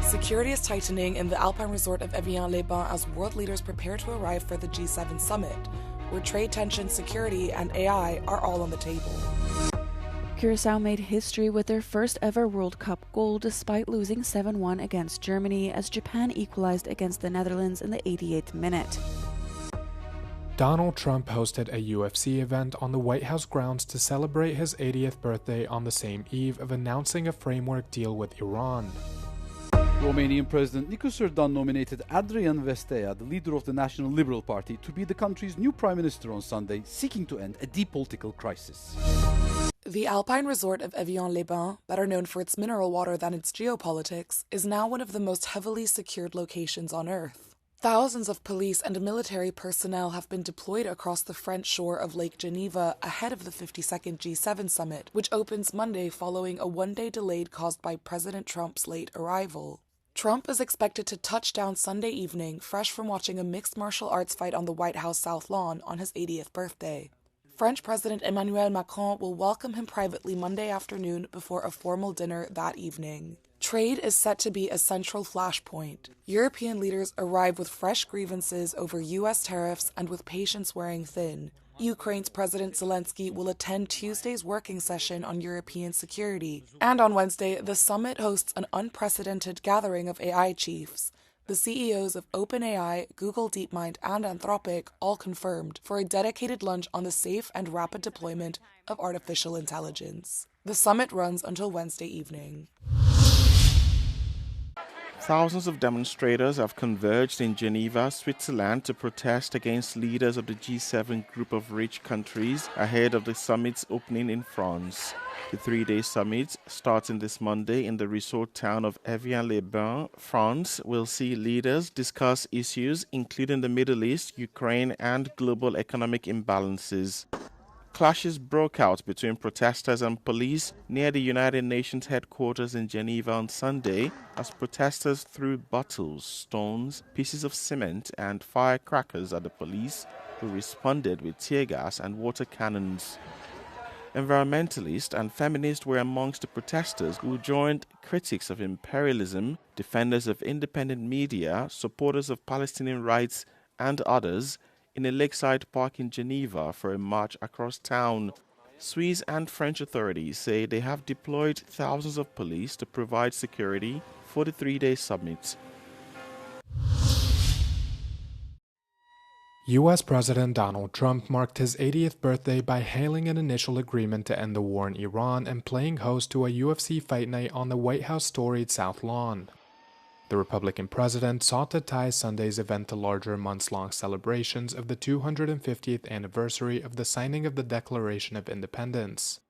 Security is tightening in the Alpine resort of Evian-les-Bains as world leaders prepare to arrive for the G7 summit, where trade tensions, security, and AI are all on the table. Curaçao made history with their first ever World Cup goal despite losing 7-1 against Germany as Japan equalized against the Netherlands in the 88th minute. Donald Trump hosted a UFC event on the White House grounds to celebrate his 80th birthday on the same eve of announcing a framework deal with Iran. Romanian President Nicu Sârdan nominated Adrian Vestea, the leader of the National Liberal Party, to be the country's new prime minister on Sunday, seeking to end a deep political crisis. The Alpine resort of Evian-les-Bains, better known for its mineral water than its geopolitics, is now one of the most heavily secured locations on Earth. Thousands of police and military personnel have been deployed across the French shore of Lake Geneva ahead of the 52nd G7 summit, which opens Monday following a one-day delay caused by President Trump's late arrival. Trump is expected to touch down Sunday evening, fresh from watching a mixed martial arts fight on the White House South Lawn on his 80th birthday. French President Emmanuel Macron will welcome him privately Monday afternoon before a formal dinner that evening. Trade is set to be a central flashpoint. European leaders arrive with fresh grievances over U.S. tariffs and with patience wearing thin. Ukraine's President Zelensky will attend Tuesday's working session on European security. And on Wednesday, the summit hosts an unprecedented gathering of AI chiefs. The CEOs of OpenAI, Google DeepMind, and Anthropic all confirmed for a dedicated lunch on the safe and rapid deployment of artificial intelligence. The summit runs until Wednesday evening. Thousands of demonstrators have converged in Geneva, Switzerland, to protest against leaders of the G7 group of rich countries ahead of the summit's opening in France. The three-day summit, starting this Monday in the resort town of Evian-les-Bains, France, will see leaders discuss issues including the Middle East, Ukraine, and global economic imbalances. Clashes broke out between protesters and police near the United Nations headquarters in Geneva on Sunday as protesters threw bottles, stones, pieces of cement, and firecrackers at the police, who responded with tear gas and water cannons. Environmentalists and feminists were amongst the protesters who joined critics of imperialism, defenders of independent media, supporters of Palestinian rights, and others in a lakeside park in Geneva for a march across town. Swiss and French authorities say they have deployed thousands of police to provide security for the three-day summit. U.S. President Donald Trump marked his 80th birthday by hailing an initial agreement to end the war in Iran and playing host to a UFC fight night on the White House storied South Lawn. The Republican president sought to tie Sunday's event to larger months-long celebrations of the 250th anniversary of the signing of the Declaration of Independence.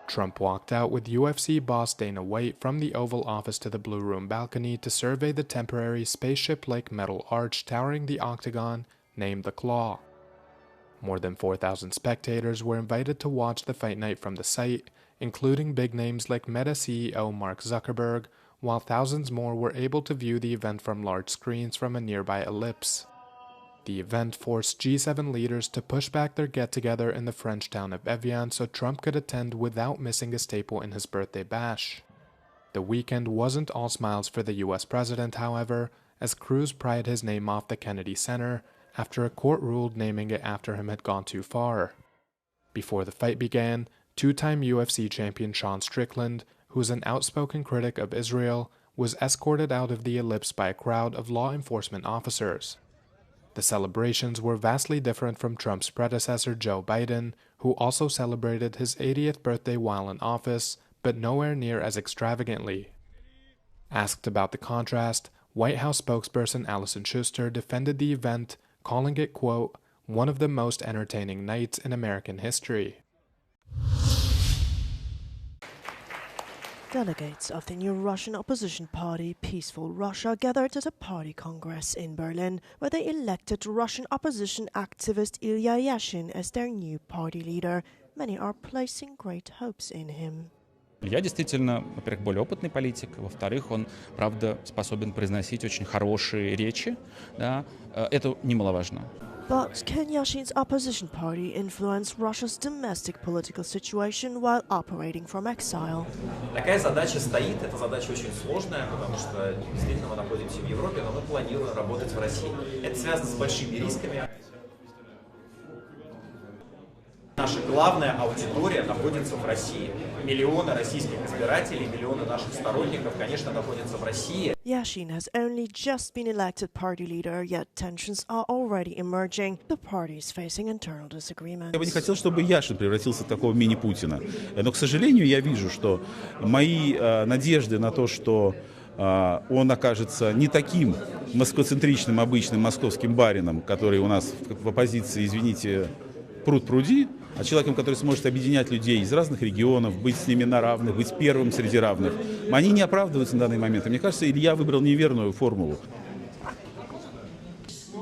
Trump walked out with UFC boss Dana White from the Oval Office to the Blue Room balcony to survey the temporary spaceship-like metal arch towering the octagon, named the Claw. More than 4,000 spectators were invited to watch the fight night from the site, including big names like Meta CEO Mark Zuckerberg, while thousands more were able to view the event from large screens from a nearby ellipse. The event forced G7 leaders to push back their get-together in the French town of Evian so Trump could attend without missing a staple in his birthday bash. The weekend wasn't all smiles for the US president, however, as crews pried his name off the Kennedy Center after a court ruled naming it after him had gone too far. Before the fight began, two-time UFC champion Sean Strickland, who's an outspoken critic of Israel, was escorted out of the ellipse by a crowd of law enforcement officers. The celebrations were vastly different from Trump's predecessor Joe Biden, who also celebrated his 80th birthday while in office, but nowhere near as extravagantly. Asked about the contrast, White House spokesperson Allison Schuster defended the event, calling it, quote, one of the most entertaining nights in American history. Delegates of the new Russian opposition party, Peaceful Russia, gathered at a party congress in Berlin, where they elected Russian opposition activist Ilya Yashin as their new party leader. Many are placing great hopes in him. Илья действительно, во-первых, более опытный политик, во-вторых, он, правда, способен произносить очень хорошие речи, да, это немаловажно. But can Yashin's opposition party influence Russia's domestic political situation while operating from exile? Такая задача стоит, эта задача очень сложная, потому что действительно мы находимся в Европе, но мы планируем работать в России. Это связано с большими рисками. Наша главная аудитория находится в России. Миллионы российских избирателей, миллионы наших сторонников, конечно, находятся в России. Yashin has only just been elected party leader, yet tensions are already emerging. The party is facing internal disagreements. Я бы не хотел, чтобы Яшин превратился в такого мини-Путина. Но, к сожалению, я вижу, что мои надежды на то, что он окажется не таким москвоцентричным, обычным московским барином, который у нас в оппозиции, извините, пруд-пруди, а человеком, который сможет объединять людей из разных регионов, быть с ними на равных, быть первым среди равных. Они не оправдываются на данный момент. И мне кажется, Илья выбрал неверную формулу.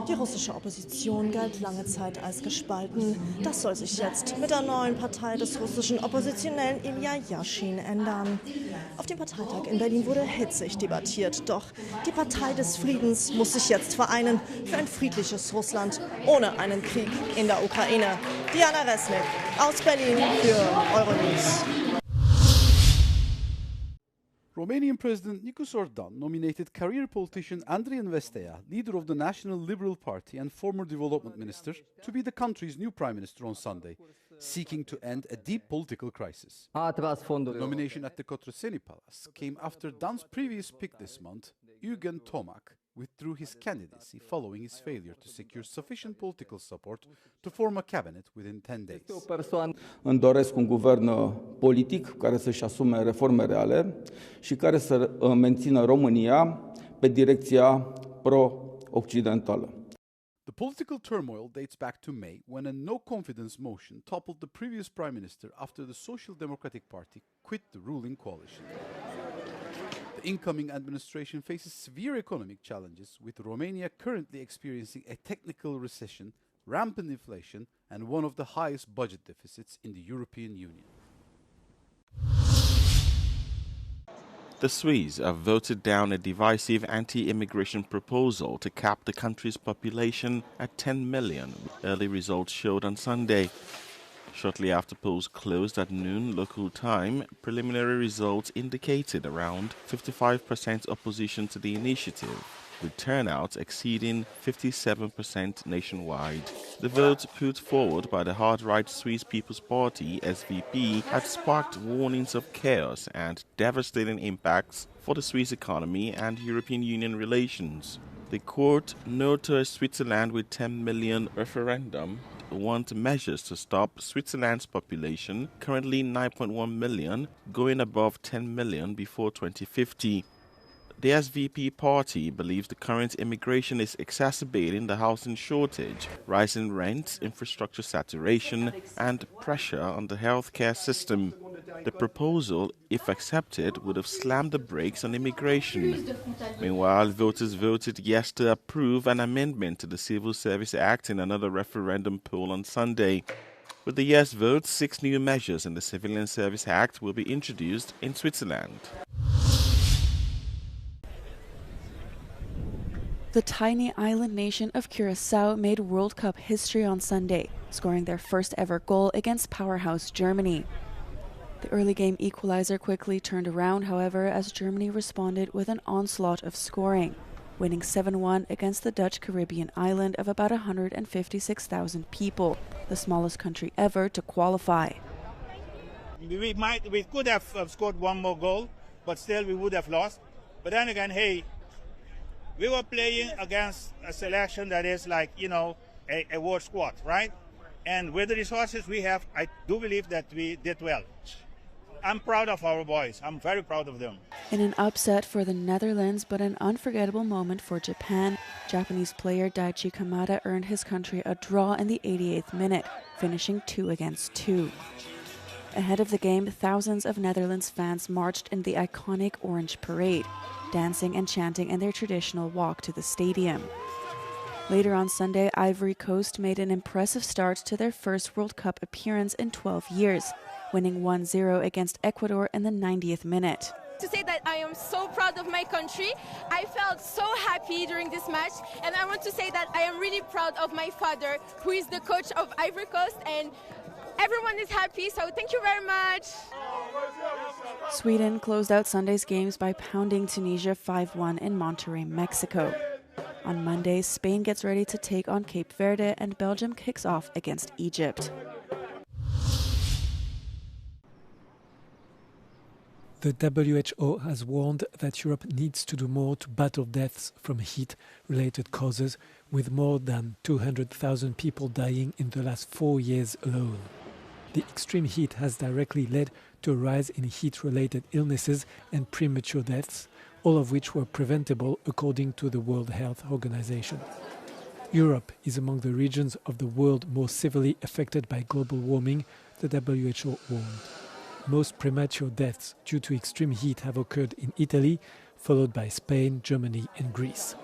Die russische Opposition galt lange Zeit als gespalten. Das soll sich jetzt mit der neuen Partei des russischen Oppositionellen Ilya Yashin ändern. Auf dem Parteitag in Berlin wurde hitzig debattiert. Doch die Partei des Friedens muss sich jetzt vereinen für ein friedliches Russland ohne einen Krieg in der Ukraine. Diana Resnick aus Berlin für Euronews. Romanian President Nicos Ordan nominated career politician Andrian Vestea, leader of the National Liberal Party and former development minister, to be the country's new prime minister on Sunday, seeking to end a deep political crisis. The nomination at the Cotroceni Palace came after Dan's previous pick this month, Eugen Tomac, withdrew his candidacy following his failure to secure sufficient political support to form a cabinet within 10 days. Îmi doresc un guvern politic care să-și asume reforme reale și care să mențină România pe direcția pro-occidentală. The political turmoil dates back to May, when a no-confidence motion toppled the previous prime minister after the Social Democratic Party quit the ruling coalition. The incoming administration faces severe economic challenges, with Romania currently experiencing a technical recession, rampant inflation, and one of the highest budget deficits in the European Union. The Swedes have voted down a divisive anti-immigration proposal to cap the country's population at 10 million, early results showed on Sunday. Shortly after polls closed at noon local time, preliminary results indicated around 55% opposition to the initiative, with turnout exceeding 57% nationwide. The vote put forward by the hard-right Swiss People's Party, SVP, had sparked warnings of chaos and devastating impacts for the Swiss economy and European Union relations. The court, No to a Switzerland with 10 million referendum, want measures to stop Switzerland's population, currently 9.1 million, going above 10 million before 2050. The SVP party believes the current immigration is exacerbating the housing shortage, rising rents, infrastructure saturation, and pressure on the healthcare system. The proposal, if accepted, would have slammed the brakes on immigration. Meanwhile, voters voted yes to approve an amendment to the Civil Service Act in another referendum poll on Sunday. With the yes vote, 6 new measures in the Civilian Service Act will be introduced in Switzerland. The tiny island nation of Curacao made World Cup history on Sunday, scoring their first ever goal against powerhouse Germany. The early game equalizer quickly turned around, however, as Germany responded with an onslaught of scoring, winning 7-1 against the Dutch Caribbean island of about 156,000 people, the smallest country ever to qualify. We could have scored one more goal, but still we would have lost. But then again, hey, we were playing against a selection that is like, you know, a world squad, right? And with the resources we have, I do believe that we did well. I'm proud of our boys. I'm very proud of them. In an upset for the Netherlands, but an unforgettable moment for Japan, Japanese player Daichi Kamada earned his country a draw in the 88th minute, finishing 2-2. Ahead of the game, thousands of Netherlands fans marched in the iconic Orange Parade, dancing and chanting in their traditional walk to the stadium. Later on Sunday, Ivory Coast made an impressive start to their first World Cup appearance in 12 years, winning 1-0 against Ecuador in the 90th minute. To say that I am so proud of my country. I felt so happy during this match, and I want to say that I am really proud of my father, who is the coach of Ivory Coast, and everyone is happy, so thank you very much. Sweden closed out Sunday's games by pounding Tunisia 5-1 in Monterrey, Mexico. On Monday, Spain gets ready to take on Cape Verde, and Belgium kicks off against Egypt. The WHO has warned that Europe needs to do more to battle deaths from heat-related causes, with more than 200,000 people dying in the last 4 years alone. The extreme heat has directly led to a rise in heat-related illnesses and premature deaths, all of which were preventable according to the World Health Organization. Europe is among the regions of the world most severely affected by global warming, the WHO warned. Most premature deaths due to extreme heat have occurred in Italy, followed by Spain, Germany and Greece.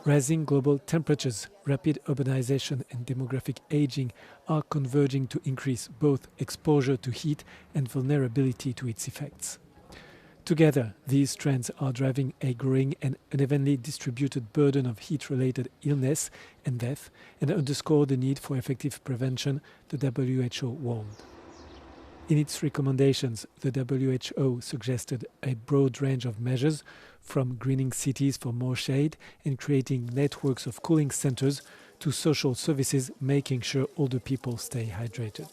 Rising global temperatures, rapid urbanization and demographic aging are converging to increase both exposure to heat and vulnerability to its effects. Together, these trends are driving a growing and unevenly distributed burden of heat-related illness and death, and underscore the need for effective prevention, the WHO warned. In its recommendations, the WHO suggested a broad range of measures, from greening cities for more shade and creating networks of cooling centers to social services making sure older people stay hydrated.